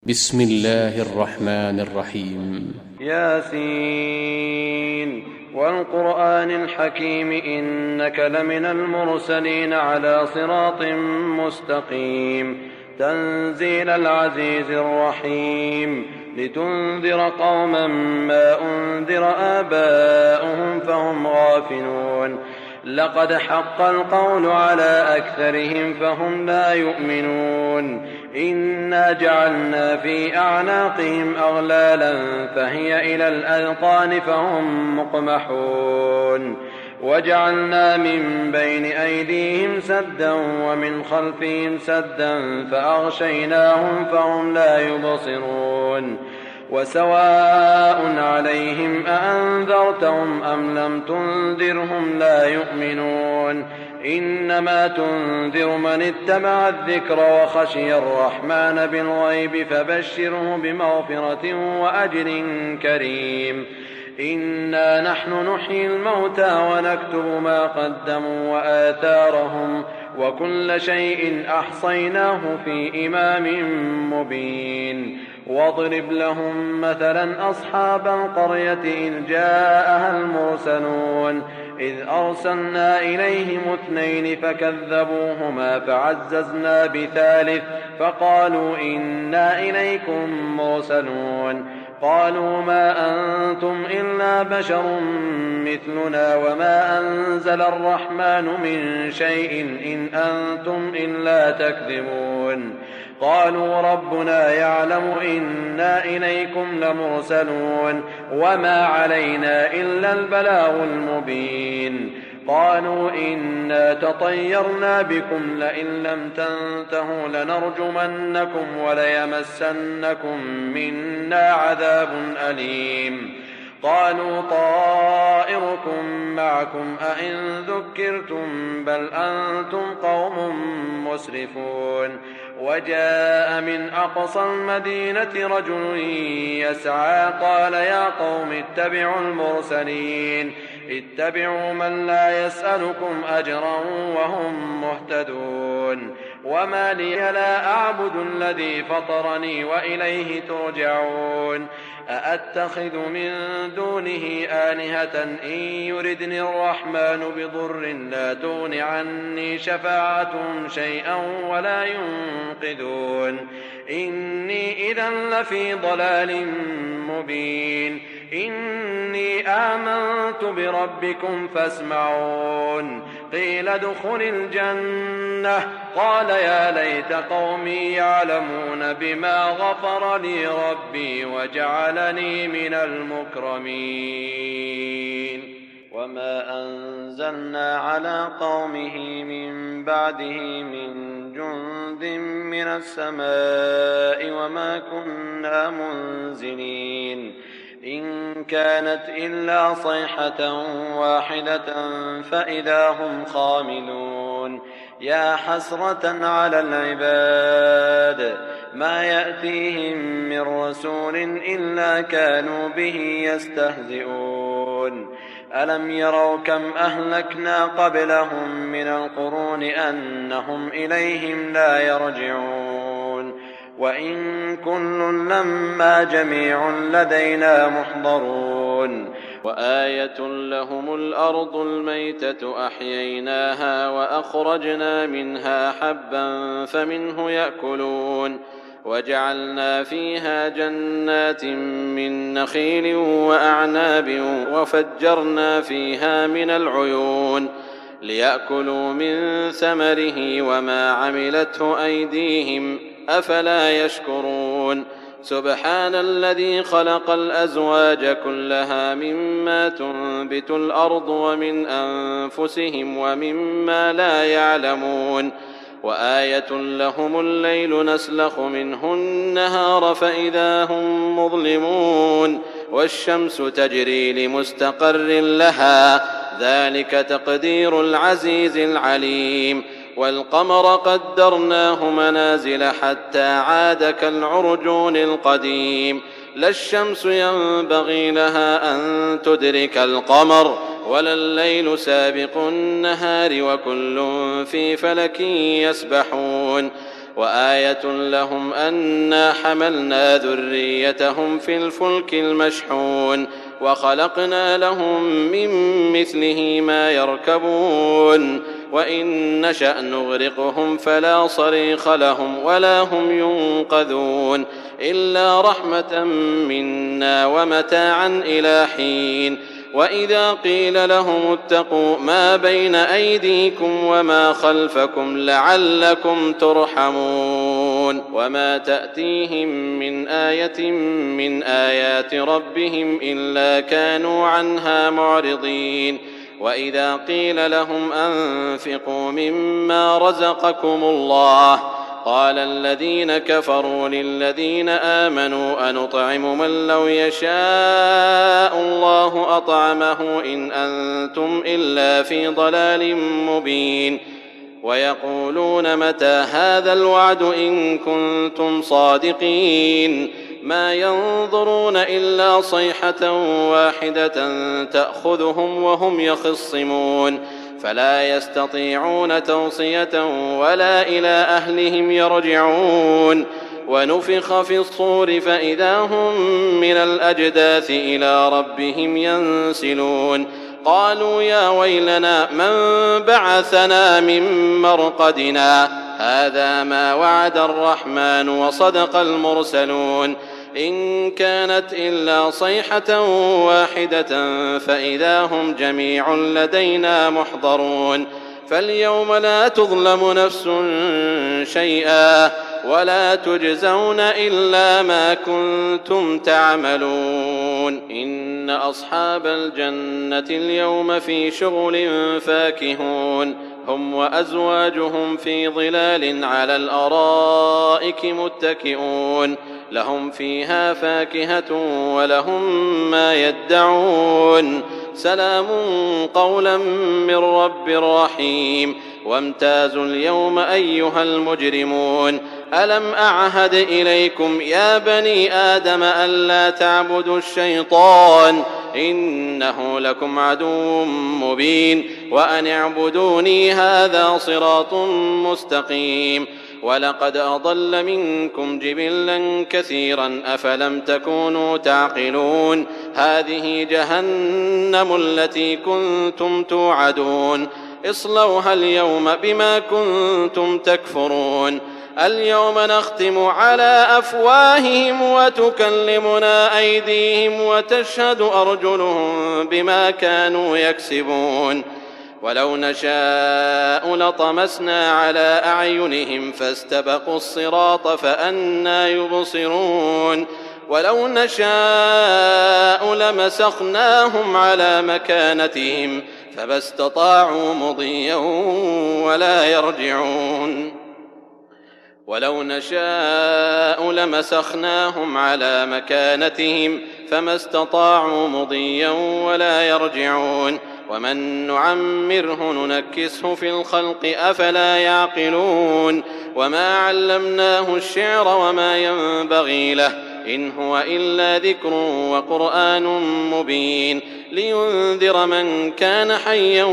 بسم الله الرحمن الرحيم. ياسين والقرآن الحكيم إنك لمن المرسلين على صراط مستقيم تنزيل العزيز الرحيم لتنذر قوما ما أنذر آباؤهم فهم غافلون لقد حق القول على أكثرهم فهم لا يؤمنون إنا جعلنا في أعناقهم أغلالا فهي إلى الأذقان فهم مقمحون وجعلنا من بين أيديهم سدا ومن خلفهم سدا فأغشيناهم فهم لا يبصرون وسواء عليهم أأنذرتهم أم لم تنذرهم لا يؤمنون إنما تنذر من اتبع الذكر وخشي الرحمن بالغيب فبشره بمغفرة وأجر كريم إنا نحن نحيي الموتى ونكتب ما قدموا وآثارهم وكل شيء أحصيناه في إمام مبين واضرب لهم مثلا أصحاب القرية إذ جاءها المرسلون إذ أرسلنا إليهم 2 فكذبوهما فعززنا بثالث فقالوا إنا إليكم مرسلون قالوا ما أنتم إلا بشر مثلنا وما أنزل الرحمن من شيء إن أنتم إلا تكذبون قالوا ربنا يعلم إنا إليكم لمرسلون وما علينا إلا البلاغ المبين قالوا إنا تطيرنا بكم لئن لم تنتهوا لنرجمنكم وليمسنكم منا عذاب أليم قالوا طائركم معكم أئن ذكرتم بل أنتم قوم مسرفون وجاء من أقصى المدينة رجل يسعى قال يا قوم اتبعوا المرسلين اتبعوا من لا يسألكم أجرا وهم مهتدون وما لي لا أعبد الذي فطرني وإليه ترجعون أأتخذ من دونه آلهة إن يردني الرحمن بضر لا تغن عني شفاعتهم شيئا ولا ينقذون إني إذا لفي ضلال مبين إني آمنت بربكم فاسمعون قيل ادخل الجنة قال يا ليت قومي يعلمون بما غفر لي ربي وجعلني من المكرمين وما أنزلنا على قومه من بعده من جند من السماء وما كنا منزلين إن كانت إلا صيحة واحدة فإذا هم خاملون يا حسرة على العباد ما يأتيهم من رسول إلا كانوا به يستهزئون ألم يروا كم أهلكنا قبلهم من القرون أنهم إليهم لا يرجعون وإن كل لما جميع لدينا محضرون وآية لهم الأرض الميتة أحييناها وأخرجنا منها حبا فمنه يأكلون وجعلنا فيها جنات من نخيل وأعناب وفجرنا فيها من العيون ليأكلوا من ثمره وما عملته أيديهم أفلا يشكرون سبحان الذي خلق الأزواج كلها مما تنبت الأرض ومن أنفسهم ومما لا يعلمون وآية لهم الليل نسلخ منه النهار فإذا هم مظلمون والشمس تجري لمستقر لها ذلك تقدير العزيز العليم والقمر قدرناه منازل حتى عاد كالعرجون القديم لا الشمس ينبغي لها أن تدرك القمر ولا الليل سابق النهار وكل في فلك يسبحون وآية لهم أنا حملنا ذريتهم في الفلك المشحون وخلقنا لهم من مثله ما يركبون وإن نشأ نغرقهم فلا صريخ لهم ولا هم ينقذون إلا رحمة منا ومتاعا إلى حين. وإذا قيل لهم اتقوا ما بين أيديكم وما خلفكم لعلكم ترحمون وما تأتيهم من آية من آيات ربهم إلا كانوا عنها معرضين. وإذا قيل لهم أنفقوا مما رزقكم الله قال الذين كفروا للذين آمنوا أنطعم من لو يشاء الله أطعمه إن أنتم إلا في ضلال مبين. ويقولون متى هذا الوعد إن كنتم صادقين ما ينظرون إلا صيحة واحدة تأخذهم وهم يخصمون فلا يستطيعون توصية ولا إلى أهلهم يرجعون. ونفخ في الصور فإذا هم من الأجداث إلى ربهم ينسلون قالوا يا ويلنا من بعثنا من مرقدنا هذا ما وعد الرحمن وصدق المرسلون إن كانت إلا صيحة واحدة فإذا هم جميع لدينا محضرون. فاليوم لا تظلم نفس شيئا ولا تجزون إلا ما كنتم تعملون. إن أصحاب الجنة اليوم في شغل فاكهون هم وأزواجهم في ظلال على الأرائك متكئون لهم فيها فاكهة ولهم ما يدعون سلام قولا من رب رحيم. وامتازوا اليوم أيها المجرمون ألم أعهد إليكم يا بني آدم ألا تعبدوا الشيطان إنه لكم عدو مبين وأن اعبدوني هذا صراط مستقيم. ولقد أضل منكم جبلا كثيرا أفلم تكونوا تعقلون هذه جهنم التي كنتم توعدون اصلوها اليوم بما كنتم تكفرون. اليوم نختم على أفواههم وتكلمنا أيديهم وتشهد أرجلهم بما كانوا يكسبون. ولو نشاء لطمسنا على أعينهم فاستبقوا الصراط فأنى يبصرون. ولو نشاء لمسخناهم على مكانتهم فما استطاعوا مضيا ولا يرجعون. ولو نشاء لمسخناهم على مكانتهم فما استطاعوا مضيا ولا يرجعون. ومن نعمره ننكسه في الخلق أفلا يعقلون. وما علمناه الشعر وما ينبغي له إن هو إلا ذكر وقرآن مبين لينذر من كان حيا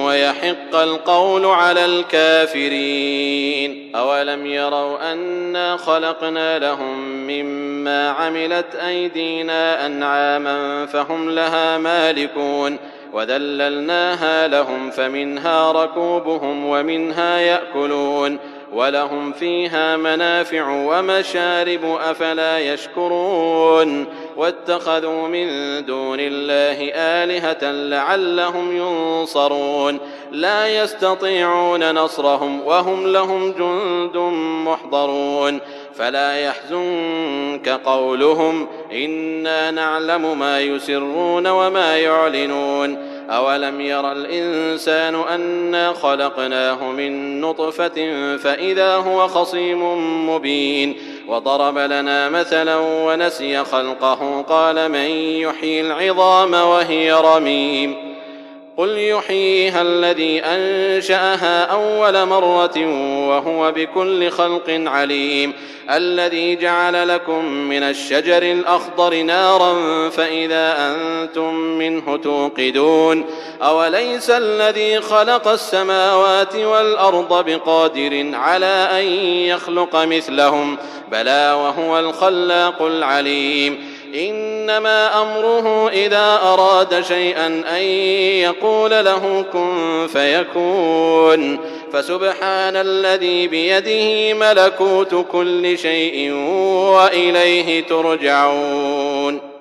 ويحق القول على الكافرين. أولم يروا أنا خلقنا لهم مما عملت أيدينا أنعاما فهم لها مالكون وذللناها لهم فمنها ركوبهم ومنها يأكلون ولهم فيها منافع ومشارب أفلا يشكرون. واتخذوا من دون الله آلهة لعلهم ينصرون لا يستطيعون نصرهم وهم لهم جند محضرون. فلا يحزنك قولهم إنا نعلم ما يسرون وما يعلنون. أولم ير الإنسان أنا خلقناه من نطفة فإذا هو خصيم مبين. وضرب لنا مثلا ونسي خلقه قال من يحيي العظام وهي رميم قل يحييها الذي أنشأها أول مرة وهو بكل خلق عليم. الذي جعل لكم من الشجر الأخضر نارا فإذا أنتم منه توقدون أوليس الذي خلق السماوات والأرض بقادر على أن يخلق مثلهم بلى وهو الخلاق العليم إنما أمره إذا أراد شيئا أن يقول له كن فيكون فسبحان الذي بيده ملكوت كل شيء وإليه ترجعون.